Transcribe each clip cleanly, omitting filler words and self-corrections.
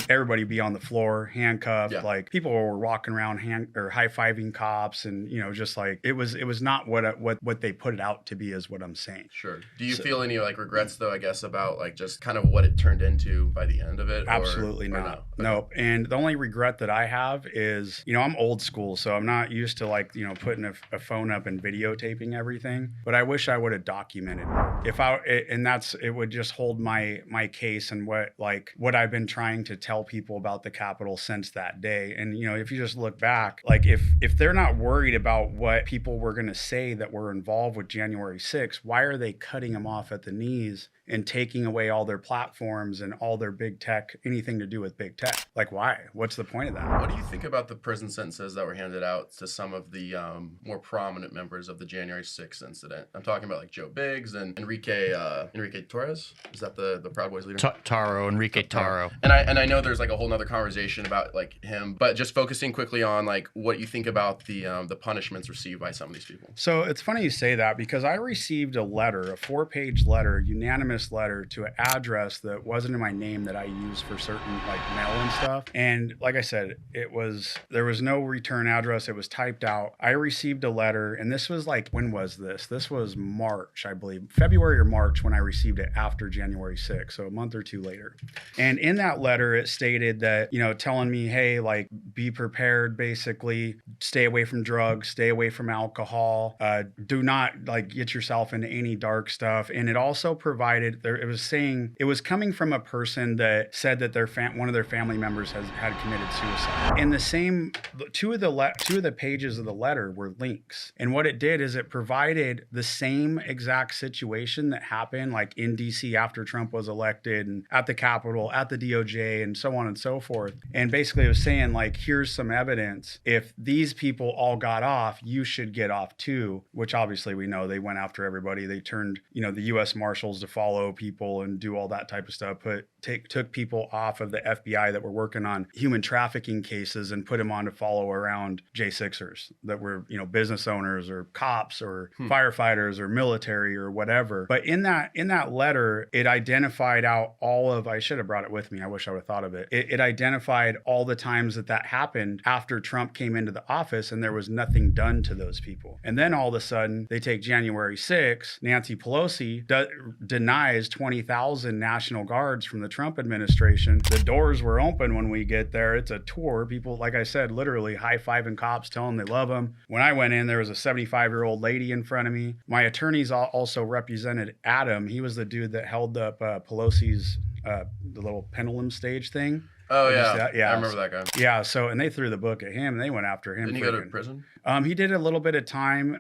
everybody be on the floor, handcuffed. Yeah. Like people were walking around high-fiving cops, and just like it was not what they put it out to be, is what I'm saying. Sure. Do you feel any like regrets though, I guess, about like just kind of what it turned into by the end of it? Absolutely or not. No? Okay. Nope. And the only regret that I have is, I'm old school, so I'm not used to like, putting a phone up and videotaping everything. But I wish I would have documented more. It would just hold my case and what I've been trying to tell people about the Capitol since that day. And if you just look back, like if they're not worried about what people were going to say that were involved with January 6th, why are they cutting them off at the knees and taking away all their platforms and all their big tech, anything to do with big tech? Like, why? What's the point of that? What do you think about the prison sentences that were handed out to some of the more prominent members of the January 6th incident? I'm talking about like Joe Biggs and Enrique Torres. Is that the Proud Boys leader? Enrique Tarrio. And I know there's like a whole nother conversation about like him, but just focusing quickly on like what you think about the punishments received by some of these people. So it's funny you say that, because I received a 4-page letter, unanimous letter, to an address that wasn't in my name that I used for certain like mail-in stuff. And like I said, there was no return address. It was typed out. I received a letter, and this was like, when was this? This was March, I believe, February or March, when I received it after January 6th, so a month or two later. And in that letter, it stated that, telling me, hey, like, be prepared, basically, stay away from drugs, stay away from alcohol, do not like get yourself into any dark stuff. And it also provided, it was saying, it was coming from a person that said that one of their family members had committed suicide. And the same, two of the pages of the letter were links. And what it did is it provided the same exact situation that happened like in DC after Trump was elected, and at the Capitol, at the DOJ, and so on and so forth. And basically it was saying like, here's some evidence. If these people all got off, you should get off too, which obviously we know they went after everybody. They turned, the U.S. Marshals to follow people and do all that type of stuff, took people off of the FBI that were working on human trafficking cases and put them on to follow around J6ers that were, business owners or cops or firefighters or military or whatever. But in that letter, it identified out I should have brought it with me. I wish I would have thought of it. It identified all the times that happened after Trump came into the office, and there was nothing done to those people. And then all of a sudden they take January 6th, Nancy Pelosi denies 20,000 National Guards from the Trump administration. The doors were open when we get there. It's a tour. People, like I said, literally high-fiving cops, telling them they love them. When I went in, there was a 75-year-old lady in front of me. My attorneys also represented Adam. He was the dude that held up Pelosi's the little pendulum stage thing. Oh, yeah. I remember that guy. Yeah, and they threw the book at him, and they went after him. Didn't he go to prison? He did a little bit of time.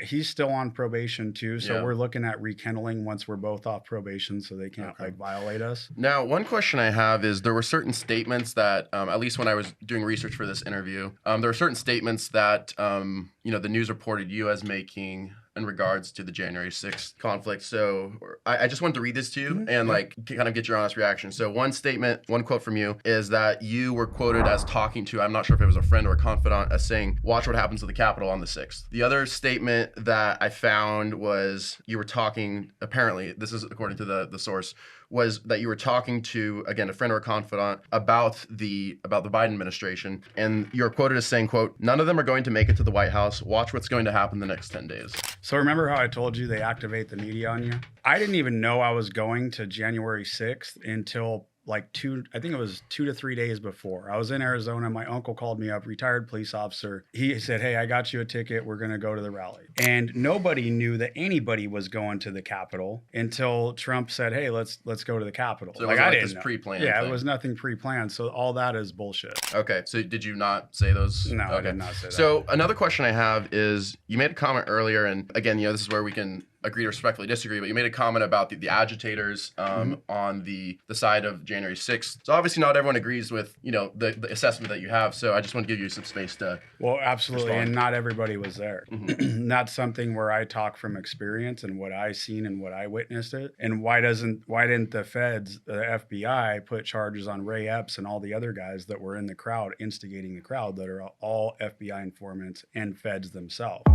He's still on probation, too, so we're looking at rekindling once we're both off probation, so they can't, violate us. Now, one question I have is, there were certain statements that, at least when I was doing research for this interview, there were certain statements that, the news reported you as making in regards to the January 6th conflict. So I just wanted to read this to you and kind of get your honest reaction. So one quote from you is that you were quoted as talking to, I'm not sure if it was a friend or a confidant, as saying, watch what happens to the Capitol on the 6th. The other statement that I found was you were talking, apparently, this is according to the source, was that you were talking to, again, a friend or a confidant about the Biden administration, and you're quoted as saying, quote, none of them are going to make it to the White House. Watch what's going to happen the next 10 days. So remember how I told you they activate the media on you? I didn't even know I was going to January 6th until like 2 to 3 days before. I was in Arizona. My uncle called me up, retired police officer. He said, hey, I got you a ticket. We're going to go to the rally. And nobody knew that anybody was going to the Capitol until Trump said, hey, let's go to the Capitol. So I didn't know. Pre-planned Yeah, thing. It was nothing pre-planned. So all that is bullshit. Okay. So did you not say those? No, okay. I did not say that. So another question I have is, you made a comment earlier, and again, this is where we can agree or respectfully disagree, but you made a comment about the agitators on the side of January 6th. So obviously not everyone agrees with, the assessment that you have. So I just want to give you some space to absolutely. respond. And not everybody was there. That's something where I talk from experience and what I seen and what I witnessed it. And why didn't the feds, the FBI, put charges on Ray Epps and all the other guys that were in the crowd, instigating the crowd, that are all FBI informants and feds themselves?